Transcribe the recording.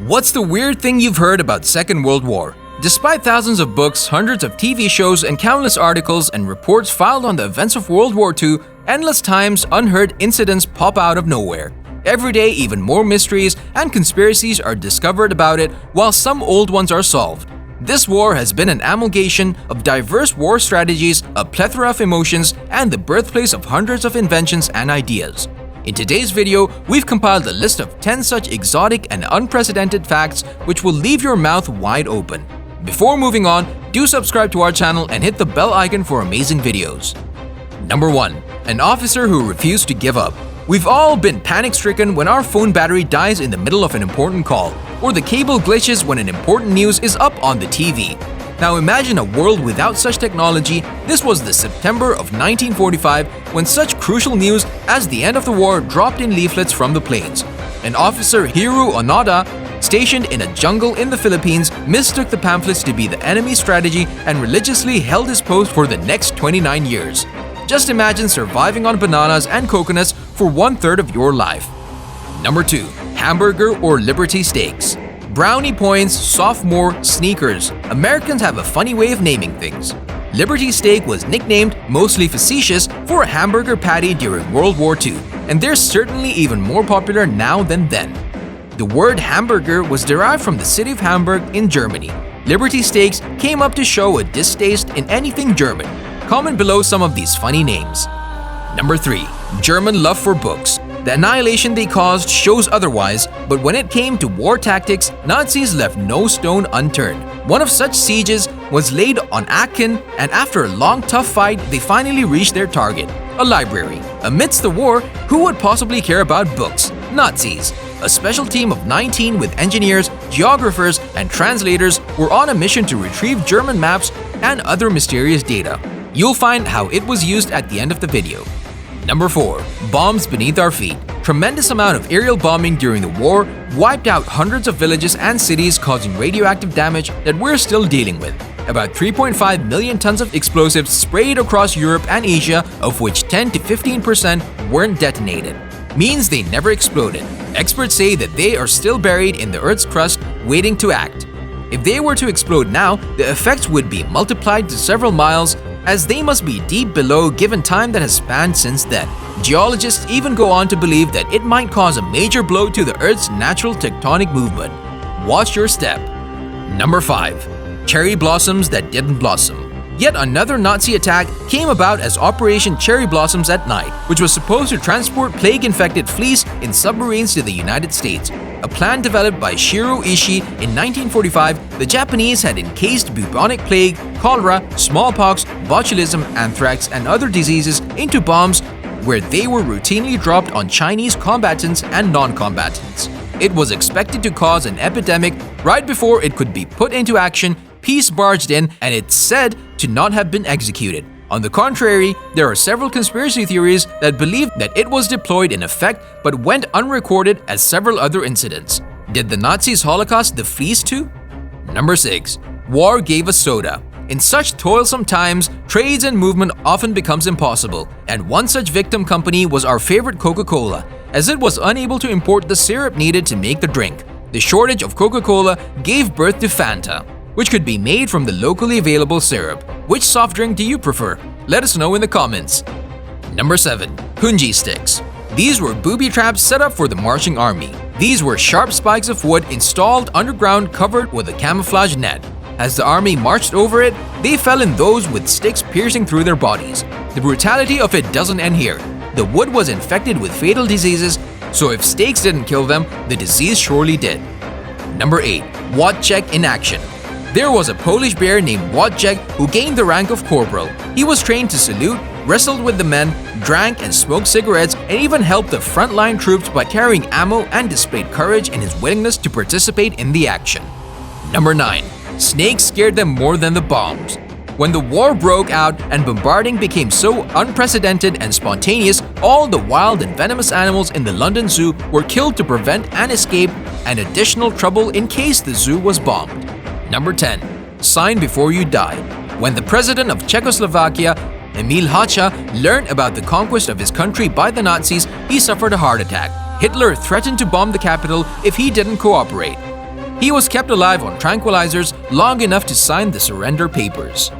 What's the weird thing you've heard about Second World War? Despite thousands of books, hundreds of TV shows, and countless articles and reports filed on the events of World War II, endless times unheard incidents pop out of nowhere. Every day, even more mysteries and conspiracies are discovered about it, while some old ones are solved. This war has been an amalgamation of diverse war strategies, a plethora of emotions, and the birthplace of hundreds of inventions and ideas. In today's video, we've compiled a list of 10 such exotic and unprecedented facts which will leave your mouth wide open. Before moving on, do subscribe to our channel and hit the bell icon for amazing videos. Number 1. An officer who refused to give up. We've all been panic-stricken when our phone battery dies in the middle of an important call, or the cable glitches when an important news is up on the TV. Now imagine a world without such technology. This was the September of 1945 when such crucial news as the end of the war dropped in leaflets from the planes. An officer, Hiro Onoda, stationed in a jungle in the Philippines, mistook the pamphlets to be the enemy strategy and religiously held his post for the next 29 years. Just imagine surviving on bananas and coconuts for 1/3 of your life. Number 2. Hamburger or Liberty Steaks. Brownie points, sophomore, sneakers. Americans have a funny way of naming things. Liberty Steak was nicknamed, mostly facetious, for a hamburger patty during World War II, and they're certainly even more popular now than then. The word hamburger was derived from the city of Hamburg in Germany. Liberty Steaks came up to show a distaste in anything German. Comment below some of these funny names. Number 3. German love for books. The annihilation they caused shows otherwise, but when it came to war tactics, Nazis left no stone unturned. One of such sieges was laid on Aachen, and after a long tough fight, they finally reached their target, a library. Amidst the war, who would possibly care about books? Nazis. A special team of 19 with engineers, geographers, and translators were on a mission to retrieve German maps and other mysterious data. You'll find how it was used at the end of the video. Number 4. Bombs beneath our feet. Tremendous amount of aerial bombing during the war wiped out hundreds of villages and cities, causing radioactive damage that we're still dealing with. About 3.5 million tons of explosives sprayed across Europe and Asia, of which 10 to 15% weren't detonated. Means they never exploded. Experts say that they are still buried in the Earth's crust, waiting to act. If they were to explode now, the effects would be multiplied to several miles, as they must be deep below given time that has spanned since then. Geologists even go on to believe that it might cause a major blow to the Earth's natural tectonic movement. Watch your step. Number 5. Cherry blossoms that didn't blossom. Yet another Nazi attack came about as Operation Cherry Blossoms at Night, which was supposed to transport plague-infected fleas in submarines to the United States. A plan developed by Shiro Ishii in 1945, the Japanese had encased bubonic plague, cholera, smallpox, botulism, anthrax, and other diseases into bombs where they were routinely dropped on Chinese combatants and non-combatants. It was expected to cause an epidemic. Right before it could be put into action, peace barged in, and it's said to not have been executed. On the contrary, there are several conspiracy theories that believe that it was deployed in effect but went unrecorded as several other incidents. Did the Nazis holocaust the fleas too? Number 6. War gave us soda. In such toilsome times, trades and movement often becomes impossible, and one such victim company was our favorite Coca-Cola, as it was unable to import the syrup needed to make the drink. The shortage of Coca-Cola gave birth to Fanta, which could be made from the locally available syrup. Which soft drink do you prefer? Let us know in the comments. Number 7. Punji Sticks. These were booby traps set up for the marching army. These were sharp spikes of wood installed underground covered with a camouflage net. As the army marched over it, they fell in those with sticks piercing through their bodies. The brutality of it doesn't end here. The wood was infected with fatal diseases, so if stakes didn't kill them, the disease surely did. Number 8. Wojtek in action. There was a Polish bear named Wojtek who gained the rank of corporal. He was trained to salute, wrestled with the men, drank and smoked cigarettes, and even helped the frontline troops by carrying ammo, and displayed courage in his willingness to participate in the action. Number 9. Snakes scared them more than the bombs. When the war broke out and bombarding became so unprecedented and spontaneous, all the wild and venomous animals in the London Zoo were killed to prevent an escape and additional trouble in case the zoo was bombed. Number 10. Sign before you die. When the president of Czechoslovakia, Emil Hácha, learned about the conquest of his country by the Nazis, he suffered a heart attack. Hitler threatened to bomb the capital if he didn't cooperate. He was kept alive on tranquilizers long enough to sign the surrender papers.